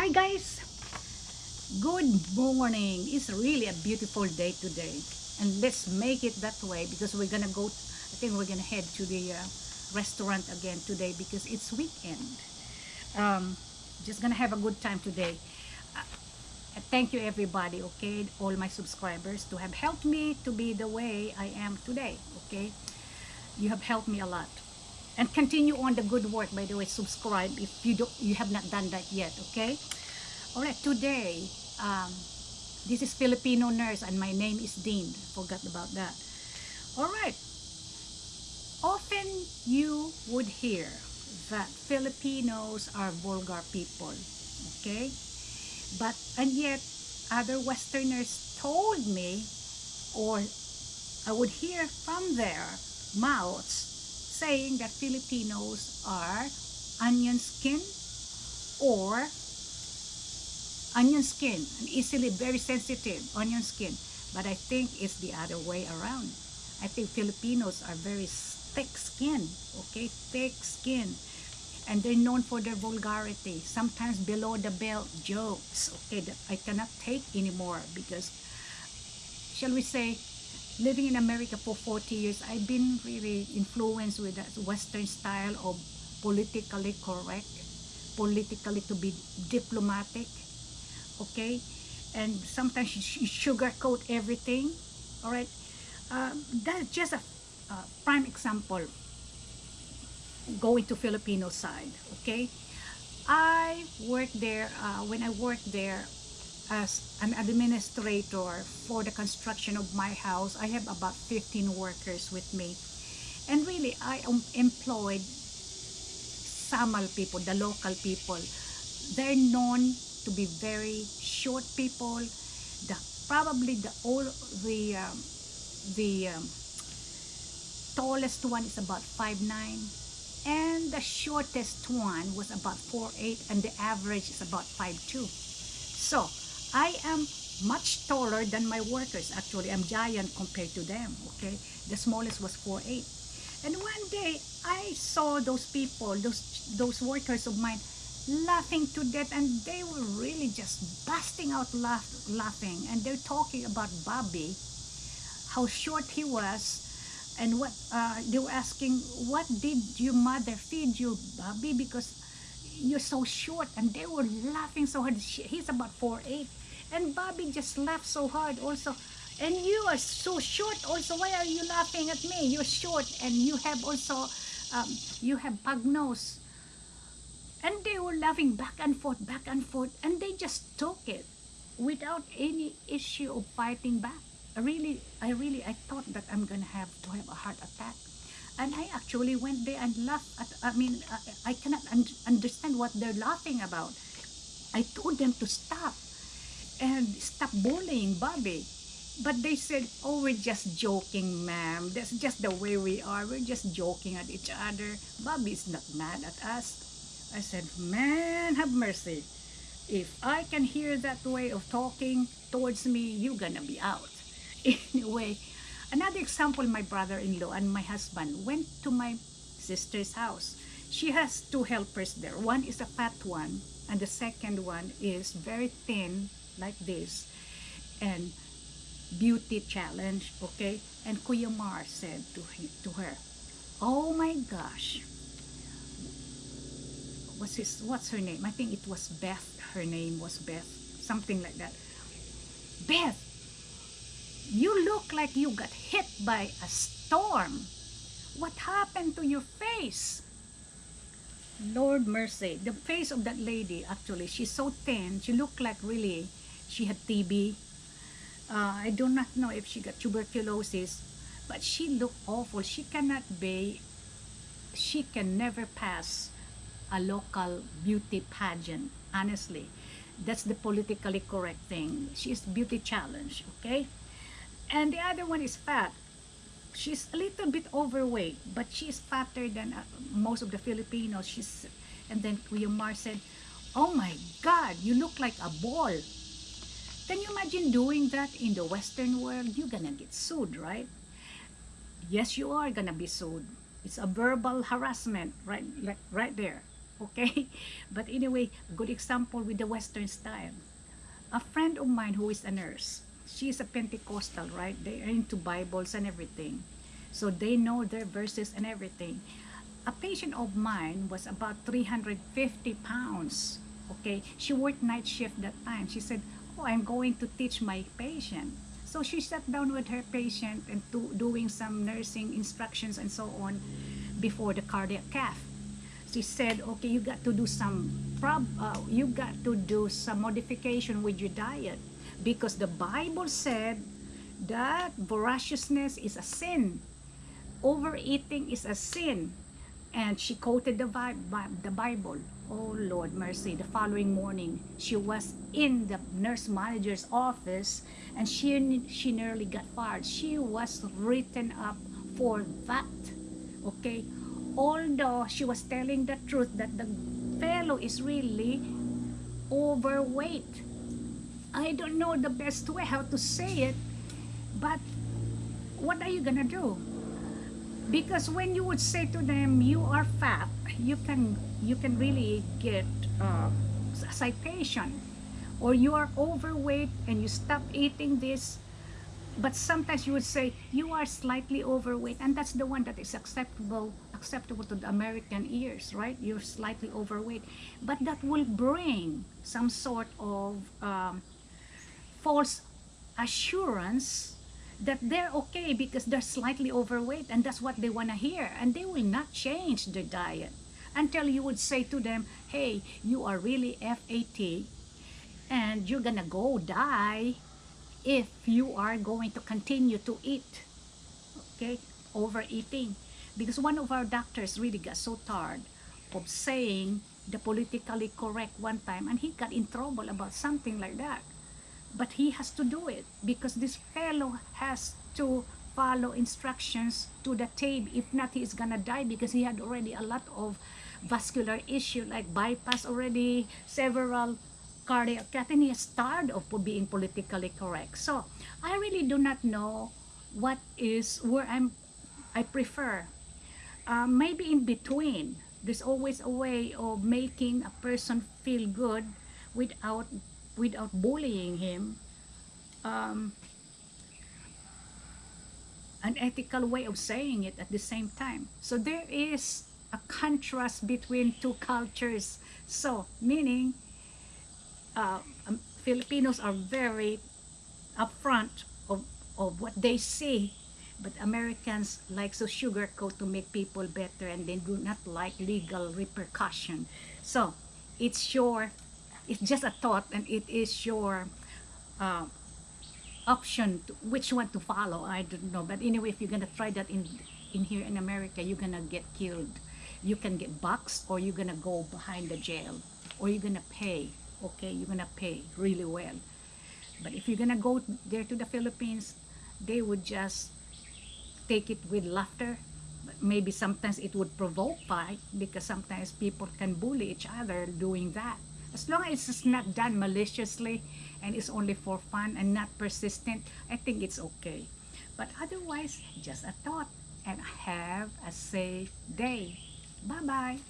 Hi guys, good morning. It's really a beautiful day today, and let's make it that way because we're gonna go. I think we're gonna head to the restaurant again today because it's weekend. Um, just gonna have a good time today. Uh, Thank you everybody, okay, all my subscribers to have helped me to be the way I am today. Okay, you have helped me a lot, and continue on the good work. By the way, subscribe if you have not done that yet. Okay. All right, today, um, this is Filipino nurse and my name is Dean. Forgot about that. All right, often you would hear that Filipinos are vulgar people, okay? But, and yet, other Westerners told me, or I would hear from their mouths, saying that Filipinos are onion skin or onion skin, and easily very sensitive onion skin. But I think it's the other way around. I think Filipinos are very thick skin, okay, thick skin, and they're known for their vulgarity, sometimes below the belt jokes, okay, that I cannot take anymore because, shall we say, living in America for 40 years, I've been really influenced with that Western style of politically correct, politically to be diplomatic, okay, and sometimes you sugarcoat everything. All right, that's just a prime example. Going to Filipino side, okay, I worked there. When I worked there as an administrator for the construction of my house, I have about 15 workers with me, and really I employed Samal people, the local people. They're known to be very short people. The probably the tallest one is about 5'9", and the shortest one was about 4'8", and the average is about 5'2". So I am much taller than my workers. Actually, I'm giant compared to them. Okay, the smallest was 4'8". And one day I saw those people, those workers of mine, laughing to death, and they were really just busting out laughing, and they're talking about Bobby, how short he was, and what they were asking, what did your mother feed you, Bobby, because you're so short. And they were laughing so hard. He's about 4'8", and Bobby just laughed so hard also. And you are so short also, why are you laughing at me? You're short, and you have also you have pug nose. And they were laughing back and forth, and they just took it without any issue of fighting back. I thought that I'm gonna have to have a heart attack. And I actually went there and laughed at, I cannot understand what they're laughing about. I told them to stop and stop bullying Bobby. But they said, oh, we're just joking, ma'am. That's just the way we are. We're just joking at each other. Bobby's not mad at us. I said, man, have mercy. If I can hear that way of talking towards me, you're gonna be out. Anyway, another example, my brother-in-law and my husband went to my sister's house. She has two helpers there. One is a fat one, and the second one is very thin, like this, and beauty challenge, okay? And Kuya Mar said to her, oh my gosh, what's her name? I think it was Beth. Her name was Beth, something like that. Beth, you look like you got hit by a storm. What happened to your face? Lord mercy, the face of that lady, actually, she's so thin. She looked like really she had TB. I do not know if she got tuberculosis, but she looked awful. She can never pass a local beauty pageant, honestly. That's the politically correct thing. She's beauty challenge, okay? And the other one is fat. She's a little bit overweight, but she's fatter than most of the Filipinos. And then Kuya Mar said, oh my God, you look like a ball. Can you imagine doing that in the Western world? You're gonna get sued, right? Yes, you are gonna be sued. It's a verbal harassment, right there. Okay. But anyway, good example with the Western style. A friend of mine who is a nurse, she's a Pentecostal, right? They are into Bibles and everything, so they know their verses and everything. A patient of mine was about 350 pounds. Okay, she worked night shift that time. She said, oh, I'm going to teach my patient. So she sat down with her patient and doing some nursing instructions and so on before the cardiac cath. She said, okay, you got to do some you got to do some modification with your diet, because the Bible said that voraciousness is a sin, overeating is a sin. And she quoted the Bible. Oh Lord mercy, the following morning she was in the nurse manager's office, and she nearly got fired. She was written up for that. Okay, although she was telling the truth that the fellow is really overweight. I don't know the best way how to say it, but what are you gonna do? Because when you would say to them you are fat, you can really get a citation. Or you are overweight and you stop eating this. But sometimes you would say you are slightly overweight, and that's the one that is acceptable to the American ears, right? You're slightly overweight, but that will bring some sort of false assurance that they're okay because they're slightly overweight, and that's what they want to hear, and they will not change their diet until you would say to them, hey, you are really FAT and you're gonna go die if you are going to continue to eat. Okay, overeating. Because one of our doctors really got so tired of saying the politically correct one time, and he got in trouble about something like that. But he has to do it because this fellow has to follow instructions to the tape. If not, he is gonna die, because he had already a lot of vascular issue like bypass already, several cardiac death, and he is tired of being politically correct. So I really do not know what is where I prefer. Maybe in between. There's always a way of making a person feel good without bullying him. Um, an ethical way of saying it at the same time. So there is a contrast between two cultures. So meaning Filipinos are very upfront of what they see, but Americans like to sugarcoat to make people better, and they do not like legal repercussion. So it's just a thought, and it is your uh, option to, which one to follow. I don't know, but anyway, if you're gonna try that in here in America, you're gonna get killed. You can get boxed, or you're gonna go behind the jail, or you're gonna pay. Okay, you're gonna pay really well. But if you're gonna go there to the Philippines, they would just take it with laughter. But maybe sometimes it would provoke fight, because sometimes people can bully each other doing that. As long as it's not done maliciously and it's only for fun and not persistent, I think it's okay. But otherwise, just a thought, and have a safe day. Bye-bye.